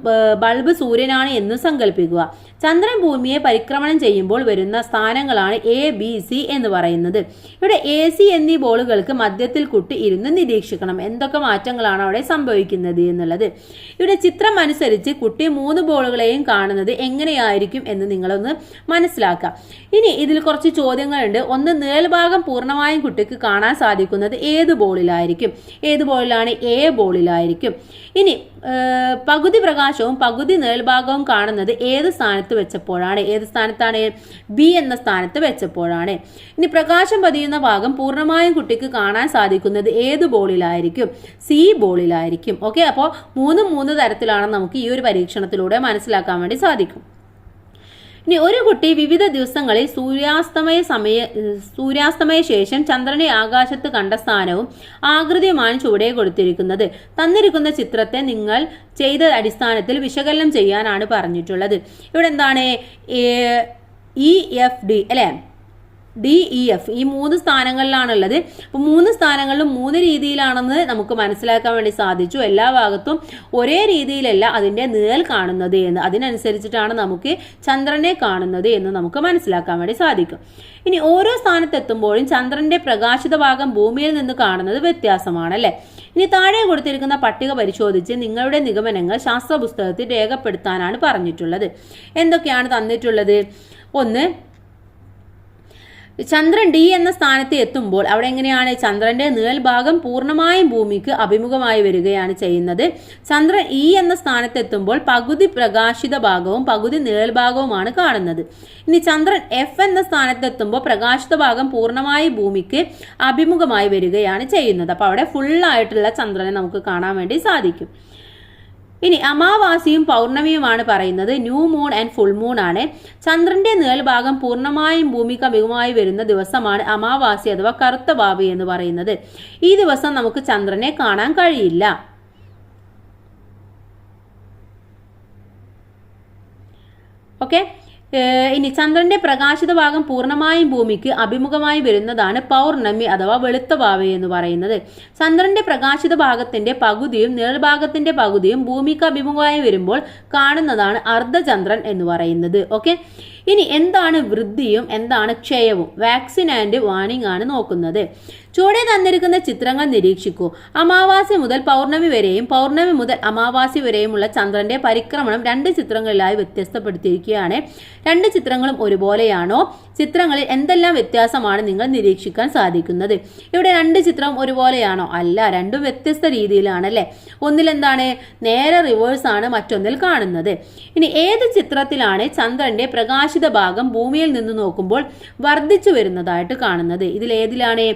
ബൾബ് സൂര്യനാണ് എന്നും സങ്കല്പിക്കുക. ചന്ദ്രൻ ഭൂമിയെ പരിക്രമണം ചെയ്യുമ്പോൾ വരുന്ന സ്ഥാനങ്ങളാണ് എ, ബി, സി എന്ന് പറയുന്നത്. ഇവിടെ എ, സി എന്നീ ബോളുകൾക്ക് മധ്യത്തിൽ കുട്ടി ഇരുന്ന് നിരീക്ഷിക്കണം എന്തൊക്കെ മാറ്റങ്ങളാണ് അവിടെ സംഭവിക്കുന്നത് എന്നുള്ളത്. ഇവിടെ ചിത്രം അനുസരിച്ച് കുട്ടി 3 ബോളുകളെയും കാണുന്നത് എങ്ങനെയായിരിക്കും എന്ന് നിങ്ങളൊന്ന് മനസ്സിലാക്കാം. ഇനി ഇതിൽ കുറച്ച് ചോദ്യങ്ങളുണ്ട്. ഒന്ന്, നിഴൽ ഭാഗം പൂർണ്ണമായും കുട്ടിക്ക് കാണാൻ സാധിക്കുന്നത് ഏത് ബോളിലായിരിക്കും? ഏത് ബോളിലാണ്? എ ബോളിലായിരിക്കും. ഇനി പകുതി പ്രകാശവും പകുതി നിഴൽഭാഗവും കാണുന്നത് ഏത് സ്ഥാനത്ത് വെച്ചപ്പോഴാണ്? ഏത് സ്ഥാനത്താണ്? ബി എന്ന സ്ഥാനത്ത് വെച്ചപ്പോഴാണ്. ഇനി പ്രകാശം പതിയുന്ന ഭാഗം പൂർണ്ണമായും കുട്ടിക്ക് കാണാൻ സാധിക്കുന്നത് ഏത് ബോളിലായിരിക്കും? സി ബോളിലായിരിക്കും. ഓക്കെ, അപ്പോൾ 3 തരത്തിലാണ് നമുക്ക് ഈ ഒരു പരീക്ഷണത്തിലൂടെ മനസ്സിലാക്കാൻ വേണ്ടി സാധിക്കും. ഇനി ഒരു കുട്ടി വിവിധ ദിവസങ്ങളിൽ സൂര്യാസ്തമയ ശേഷം ചന്ദ്രനെ ആകാശത്ത് കണ്ട സ്ഥാനവും ആകൃതിയുമാണ് ചുവടെ കൊടുത്തിരിക്കുന്നത്. തന്നിരിക്കുന്ന ചിത്രത്തെ നിങ്ങൾ ചെയ്ത അടിസ്ഥാനത്തിൽ വിശകലനം ചെയ്യാനാണ് പറഞ്ഞിട്ടുള്ളത്. ഇവിടെ എന്താണ്? EFD അല്ലെ? DEF ഈ 3 സ്ഥാനങ്ങളിലാണുള്ളത്. അപ്പോൾ 3 സ്ഥാനങ്ങളിലും 3 രീതിയിലാണെന്ന് നമുക്ക് മനസ്സിലാക്കാൻ വേണ്ടി സാധിച്ചു. എല്ലാ ഭാഗത്തും ഒരേ രീതിയിലല്ല അതിൻ്റെ നിഴൽ കാണുന്നത് എന്ന്, അതിനനുസരിച്ചിട്ടാണ് നമുക്ക് ചന്ദ്രനെ കാണുന്നത് എന്ന് നമുക്ക് മനസ്സിലാക്കാൻ വേണ്ടി സാധിക്കും. ഇനി ഓരോ സ്ഥാനത്തെത്തുമ്പോഴും ചന്ദ്രന്റെ പ്രകാശിത ഭാഗം ഭൂമിയിൽ നിന്ന് കാണുന്നത് വ്യത്യാസമാണ് അല്ലേ? ഇനി താഴെ കൊടുത്തിരിക്കുന്ന പട്ടിക പരിശോധിച്ച് നിങ്ങളുടെ നിഗമനങ്ങൾ ശാസ്ത്ര പുസ്തകത്തിൽ രേഖപ്പെടുത്താനാണ് പറഞ്ഞിട്ടുള്ളത്. എന്തൊക്കെയാണ് തന്നിട്ടുള്ളത്? ഒന്ന്, ചന്ദ്രൻ ഡി എന്ന സ്ഥാനത്ത് എത്തുമ്പോൾ അവിടെ എങ്ങനെയാണ്? ചന്ദ്രന്റെ നിഴൽ ഭാഗം പൂർണ്ണമായും ഭൂമിക്ക് അഭിമുഖമായി വരികയാണ് ചെയ്യുന്നത്. ചന്ദ്രൻ ഇ എന്ന സ്ഥാനത്ത് എത്തുമ്പോൾ പകുതി പ്രകാശിത ഭാഗവും പകുതി നിഴൽ ഭാഗവുമാണ് കാണുന്നത്. ഇനി ചന്ദ്രൻ എഫ് എന്ന സ്ഥാനത്ത് എത്തുമ്പോൾ പ്രകാശിത ഭാഗം പൂർണ്ണമായി ഭൂമിക്ക് അഭിമുഖമായി വരികയാണ് ചെയ്യുന്നത്. അപ്പോൾ അവിടെ ഫുള്ളായിട്ടുള്ള ചന്ദ്രനെ നമുക്ക് കാണാൻ വേണ്ടി സാധിക്കും. ഇനി അമാവാസിയും പൗർണമിയുമാണ് പറയുന്നത്. New moon and full moon ആണ്. ചന്ദ്രന്റെ നിഴൽ ഭാഗം പൂർണ്ണമായും ഭൂമിക്ക് അഭിമുഖമായി വരുന്ന ദിവസമാണ് അമാവാസി അഥവാ കറുത്ത വാവ് എന്ന് പറയുന്നത്. ഈ ദിവസം നമുക്ക് ചന്ദ്രനെ കാണാൻ കഴിയില്ല. ഓക്കെ, ഇനി ചന്ദ്രന്റെ പ്രകാശിത ഭാഗം പൂർണ്ണമായും ഭൂമിക്ക് അഭിമുഖമായി വരുന്നതാണ് പൗർണമി അഥവാ വെളുത്ത വാവ് എന്ന് പറയുന്നത്. ചന്ദ്രന്റെ പ്രകാശിത ഭാഗത്തിന്റെ പകുതിയും നിഴൽഭാഗത്തിന്റെ പകുതിയും ഭൂമിക്ക് അഭിമുഖമായി വരുമ്പോൾ കാണുന്നതാണ് അർദ്ധചന്ദ്രൻ എന്ന് പറയുന്നത്. ഓക്കെ, ഇനി എന്താണ് വൃദ്ധിയും എന്താണ് ക്ഷയവും? വാക്സിൻ ആൻഡ് വാണിംഗ് ആണ് നോക്കുന്നത്. ചുവടെ തന്നിരിക്കുന്ന ചിത്രങ്ങൾ നിരീക്ഷിക്കൂ. അമാവാസി മുതൽ പൗർണമി വരെയും പൗർണമി മുതൽ അമാവാസി വരെയുമുള്ള ചന്ദ്രന്റെ പരിക്രമണം രണ്ട് ചിത്രങ്ങളിലായി വ്യത്യസ്തപ്പെടുത്തിയിരിക്കുകയാണ്. രണ്ട് ചിത്രങ്ങളും ഒരുപോലെയാണോ? ചിത്രങ്ങളിൽ എന്തെല്ലാം വ്യത്യാസമാണ് നിങ്ങൾ നിരീക്ഷിക്കാൻ സാധിക്കുന്നത്? ഇവിടെ രണ്ട് ചിത്രവും ഒരുപോലെയാണോ? അല്ല, രണ്ടും വ്യത്യസ്ത രീതിയിലാണ് അല്ലെ. ഒന്നിൽ എന്താണ് നേരെ റിവേഴ്സ് ആണ് മറ്റൊന്നിൽ കാണുന്നത്. ഇനി ഏത് ചിത്രത്തിലാണ് ചന്ദ്രന്റെ പ്രകാശിത ഭാഗം ഭൂമിയിൽ നിന്ന് നോക്കുമ്പോൾ വർദ്ധിച്ചു വരുന്നതായിട്ട് കാണുന്നത്? ഇതിൽ ഏതിലാണ്?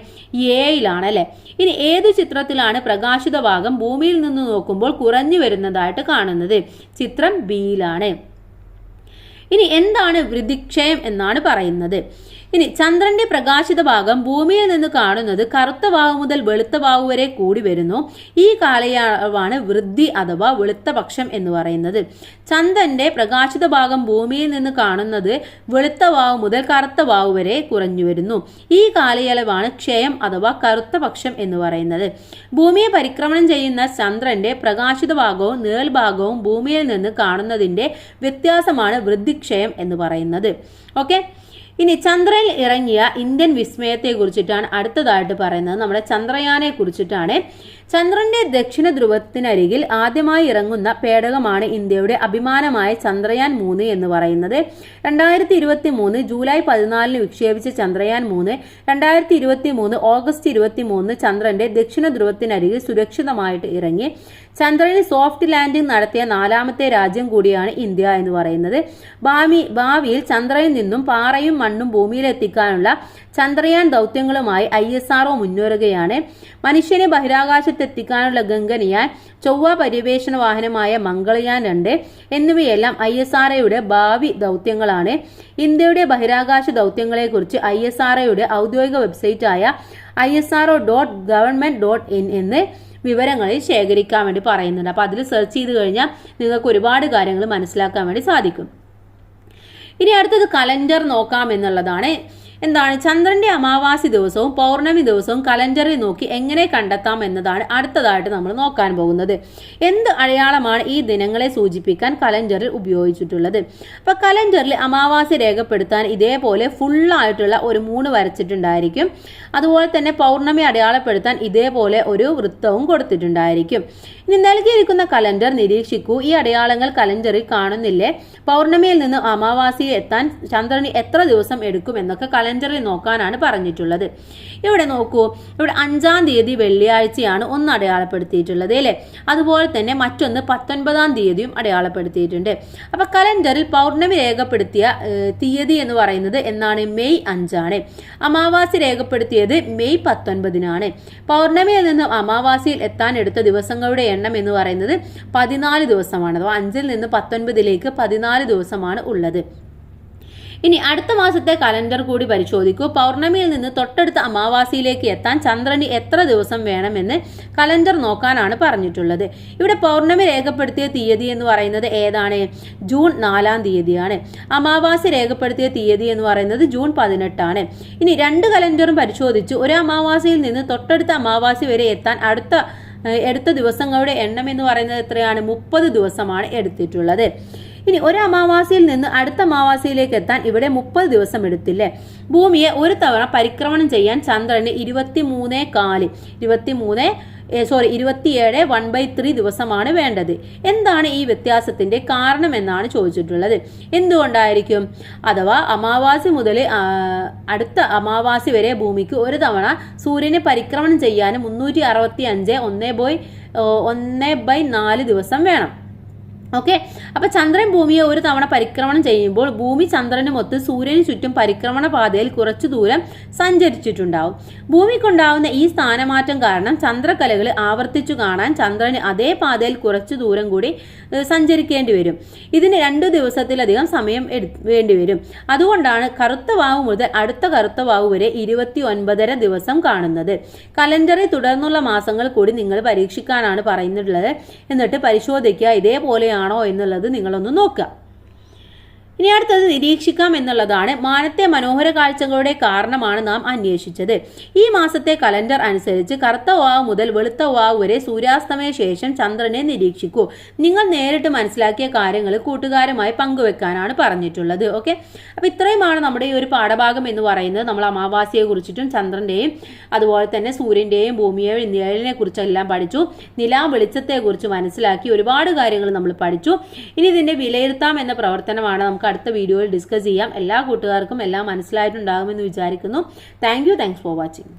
എയിലാണ് അല്ലെ. ഇനി ഏതു ചിത്രത്തിലാണ് പ്രകാശിത ഭാഗം ഭൂമിയിൽ നിന്ന് നോക്കുമ്പോൾ കുറഞ്ഞു വരുന്നതായിട്ട് കാണുന്നത്? ചിത്രം ബിയിലാണ്. ഇനി എന്താണ് വൃദ്ധിക്ഷയം എന്നാണ് പറയുന്നത്? ഇനി ചന്ദ്രന്റെ പ്രകാശിത ഭാഗം ഭൂമിയിൽ നിന്ന് കാണുന്നത് കറുത്ത വാവ് മുതൽ വെളുത്ത വാവ് വരെ കൂടി വരുന്നു. ഈ കാലയളവാണ് വൃദ്ധി അഥവാ വെളുത്ത പക്ഷം എന്ന് പറയുന്നത്. ചന്ദ്രന്റെ പ്രകാശിത ഭാഗം ഭൂമിയിൽ നിന്ന് കാണുന്നത് വെളുത്ത വാവ് മുതൽ കറുത്ത വാവ് വരെ കുറഞ്ഞു വരുന്നു. ഈ കാലയളവാണ് ക്ഷയം അഥവാ കറുത്ത പക്ഷം എന്ന് പറയുന്നത്. ഭൂമിയെ പരിക്രമണം ചെയ്യുന്ന ചന്ദ്രന്റെ പ്രകാശിത ഭാഗവും നിഴൽ ഭാഗവും ഭൂമിയിൽ നിന്ന് കാണുന്നതിന്റെ വ്യത്യാസമാണ് വൃദ്ധിക്ഷയം എന്ന് പറയുന്നത്. ഓക്കെ, ഇനി ചന്ദ്രനിൽ ഇറങ്ങിയ ഇന്ത്യൻ വിസ്മയത്തെ കുറിച്ചിട്ടാണ് അടുത്തതായിട്ട് പറയുന്നത്. നമ്മുടെ ചന്ദ്രയാനെ കുറിച്ചിട്ടാണ്. ചന്ദ്രന്റെ ദക്ഷിണ ധ്രുവത്തിനരികിൽ ആദ്യമായി ഇറങ്ങുന്ന പേടകമാണ് ഇന്ത്യയുടെ അഭിമാനമായ ചന്ദ്രയാൻ 3 എന്ന് പറയുന്നത്. 2023 ജൂലൈ 14 വിക്ഷേപിച്ച ചന്ദ്രയാൻ 3 2023 ഓഗസ്റ്റ് 23 ചന്ദ്രന്റെ ദക്ഷിണ ധ്രുവത്തിനരികിൽ സുരക്ഷിതമായിട്ട് ഇറങ്ങി. ചന്ദ്രനിൽ സോഫ്റ്റ് ലാൻഡിംഗ് നടത്തിയ 4ാമത്തെ രാജ്യം കൂടിയാണ് ഇന്ത്യ എന്ന് പറയുന്നത്. ഭാവിയിൽ ചന്ദ്രനിൽ നിന്നും പാറയും മണ്ണും ഭൂമിയിലെത്തിക്കാനുള്ള ചന്ദ്രയാൻ ദൗത്യങ്ങളുമായി ISRO മുന്നേറുകയാണ്. മനുഷ്യനെ ബഹിരാകാശത്തെത്തിക്കാനുള്ള ഗഗൻയാൻ, ചൊവ്വ പര്യവേഷണ വാഹനമായ മംഗൾയാൻ 2 എന്നിവയെല്ലാം ISROയുടെ ഭാവി ദൗത്യങ്ങളാണ്. ഇന്ത്യയുടെ ബഹിരാകാശ ദൗത്യങ്ങളെക്കുറിച്ച് ISROയുടെ ഔദ്യോഗിക വെബ്സൈറ്റായ isro.government.in എന്ന് വിവരങ്ങളിൽ ശേഖരിക്കാൻ വേണ്ടി പറയുന്നുണ്ട്. അപ്പോൾ അതിൽ സെർച്ച് ചെയ്ത് കഴിഞ്ഞാൽ നിങ്ങൾക്ക് ഒരുപാട് കാര്യങ്ങൾ മനസ്സിലാക്കാൻ വേണ്ടി സാധിക്കും. ഇനി അടുത്തത് കലണ്ടർ നോക്കാം എന്നുള്ളതാണ്. എന്താണ് ചന്ദ്രന്റെ അമാവാസി ദിവസവും പൗർണമി ദിവസവും കലണ്ടറിൽ നോക്കി എങ്ങനെ കണ്ടെത്താം എന്നതാണ് അടുത്തതായിട്ട് നമ്മൾ നോക്കാൻ പോകുന്നത്. എന്ത് അടയാളമാണ് ഈ ദിനങ്ങളെ സൂചിപ്പിക്കാൻ കലണ്ടറിൽ ഉപയോഗിച്ചിട്ടുള്ളത്? അപ്പൊ കലണ്ടറിൽ അമാവാസി രേഖപ്പെടുത്താൻ ഇതേപോലെ ഫുള്ളായിട്ടുള്ള ഒരു 3 വരച്ചിട്ടുണ്ടായിരിക്കും. അതുപോലെ തന്നെ പൗർണമി അടയാളപ്പെടുത്താൻ ഇതേപോലെ ഒരു വൃത്തവും കൊടുത്തിട്ടുണ്ടായിരിക്കും. ഇനി നൽകിയിരിക്കുന്ന കലണ്ടർ നിരീക്ഷിക്കൂ. ഈ അടയാളങ്ങൾ കലണ്ടറിൽ കാണുന്നില്ലേ? പൗർണമിയിൽ നിന്ന് അമാവാസിയിൽ എത്താൻ ചന്ദ്രന് എത്ര ദിവസം എടുക്കും എന്നൊക്കെ കലണ്ടറിൽ നോക്കാനാണ് പറഞ്ഞിട്ടുള്ളത്. ഇവിടെ നോക്കൂ, ഇവിടെ 5-ാം തീയതി വെള്ളിയാഴ്ചയാണ് ഒന്ന് അടയാളപ്പെടുത്തിയിട്ടുള്ളത് അല്ലേ. അതുപോലെ തന്നെ മറ്റൊന്ന് 19-ാം തീയതിയും അടയാളപ്പെടുത്തിയിട്ടുണ്ട്. അപ്പൊ കലണ്ടറിൽ പൗർണമി രേഖപ്പെടുത്തിയ തീയതി എന്ന് പറയുന്നത് എന്നാണ്? മെയ് 5 അമാവാസി രേഖപ്പെടുത്തിയത് മെയ് 19 പൗർണമിയിൽ നിന്ന് അമാവാസിയിൽ എത്താൻ എടുത്ത ദിവസങ്ങളുടെ എണ്ണം എന്ന് പറയുന്നത് 14 ദിവസമാണ്. അഥവാ 5-ൽ നിന്ന് 19-ലേക്ക് 14 ദിവസമാണ് ഉള്ളത്. ഇനി അടുത്ത മാസത്തെ കലണ്ടർ കൂടി പരിശോധിക്കൂ. പൗർണമിയിൽ നിന്ന് തൊട്ടടുത്ത അമാവാസിയിലേക്ക് എത്താൻ ചന്ദ്രന് എത്ര ദിവസം വേണമെന്ന് കലണ്ടർ നോക്കാനാണ് പറഞ്ഞിട്ടുള്ളത്. ഇവിടെ പൗർണമി രേഖപ്പെടുത്തിയ തീയതി എന്ന് പറയുന്നത് ഏതാണ്? ജൂൺ 4-ാം തീയതിയാണ്. അമാവാസി രേഖപ്പെടുത്തിയ തീയതി എന്ന് പറയുന്നത് ജൂൺ 18 ഇനി രണ്ട് കലണ്ടറും പരിശോധിച്ച് ഒരു അമാവാസിയിൽ നിന്ന് തൊട്ടടുത്ത അമാവാസി വരെ എത്താൻ എടുത്ത ദിവസങ്ങളുടെ എണ്ണം എന്ന് പറയുന്നത് എത്രയാണ്? 30 ദിവസമാണ് എടുത്തിട്ടുള്ളത്. ഇനി ഒരു അമാവാസിയിൽ നിന്ന് അടുത്ത അമാവാസിയിലേക്ക് എത്താൻ ഇവിടെ 30 ദിവസം എടുത്തില്ലേ? ഭൂമിയെ ഒരു തവണ പരിക്രമണം ചെയ്യാൻ ചന്ദ്രന് 27 1/3 ദിവസമാണ് വേണ്ടത്. എന്താണ് ഈ വ്യത്യാസത്തിന്റെ കാരണം എന്നാണ് ചോദിച്ചിട്ടുള്ളത്. എന്തുകൊണ്ടായിരിക്കും? അഥവാ അമാവാസി മുതൽ അടുത്ത അമാവാസി വരെ ഭൂമിക്ക് ഒരു തവണ സൂര്യനെ പരിക്രമണം ചെയ്യാൻ 365 1/4 ദിവസം വേണം. ഓക്കെ, അപ്പൊ ചന്ദ്രൻ ഭൂമിയെ ഒരു തവണ പരിക്രമണം ചെയ്യുമ്പോൾ ഭൂമി ചന്ദ്രനുമൊത്ത് സൂര്യന് ചുറ്റും പരിക്രമണ പാതയിൽ കുറച്ചു ദൂരം സഞ്ചരിച്ചിട്ടുണ്ടാവും. ഭൂമിക്കുണ്ടാവുന്ന ഈ സ്ഥാനമാറ്റം കാരണം ചന്ദ്രകലകൾ ആവർത്തിച്ചു കാണാൻ ചന്ദ്രന് അതേ പാതയിൽ കുറച്ചു ദൂരം കൂടി സഞ്ചരിക്കേണ്ടി വരും. ഇതിന് 2 ദിവസത്തിലധികം സമയം വേണ്ടിവരും. അതുകൊണ്ടാണ് കറുത്ത വാവ് മുതൽ അടുത്ത കറുത്ത വാവ് വരെ 29.5 ദിവസം കാണുന്നത്. കലണ്ടറിൽ തുടർന്നുള്ള മാസങ്ങൾ കൂടി നിങ്ങൾ പരീക്ഷിക്കാനാണ് പറയുന്നുള്ളത്. എന്നിട്ട് പരിശോധിക്കുക ഇതേപോലെയാണോ എന്നുള്ളത് നിങ്ങളൊന്ന് നോക്കുക. ഇനി അടുത്തത് നിരീക്ഷിക്കാം എന്നുള്ളതാണ്. മാനത്തെ മനോഹര കാഴ്ചകളുടെ കാരണമാണ് നാം അന്വേഷിച്ചത്. ഈ മാസത്തെ കലണ്ടർ അനുസരിച്ച് കറുത്ത വാവ് മുതൽ വെളുത്ത വാവ് വരെ സൂര്യാസ്തമയ ശേഷം ചന്ദ്രനെ നിരീക്ഷിക്കൂ. നിങ്ങൾ നേരിട്ട് മനസ്സിലാക്കിയ കാര്യങ്ങൾ കൂട്ടുകാരുമായി പങ്കുവെക്കാനാണ് പറഞ്ഞിട്ടുള്ളത്. ഓക്കെ, അപ്പോൾ ഇത്രയുമാണ് നമ്മുടെ ഈ ഒരു പാഠഭാഗം എന്ന് പറയുന്നത്. നമ്മൾ അമാവാസിയെ കുറിച്ചിട്ടും ചന്ദ്രന്റെയും അതുപോലെ തന്നെ സൂര്യന്റെയും ഭൂമിയെയും നിഴലിനെ കുറിച്ചെല്ലാം പഠിച്ചു. നിലാ വെളിച്ചത്തെക്കുറിച്ച് മനസ്സിലാക്കി ഒരുപാട് കാര്യങ്ങൾ നമ്മൾ പഠിച്ചു. ഇനി ഇതിന്റെ വിലയിരുത്താം എന്ന പ്രവർത്തനമാണ് നമുക്ക് അടുത്ത വീഡിയോയിൽ ഡിസ്കസ് ചെയ്യാം. എല്ലാ കൂട്ടുകാർക്കും എല്ലാം മനസ്സിലായിട്ടുണ്ടാകുമെന്ന് വിചാരിക്കുന്നു. Thank you. Thanks for watching.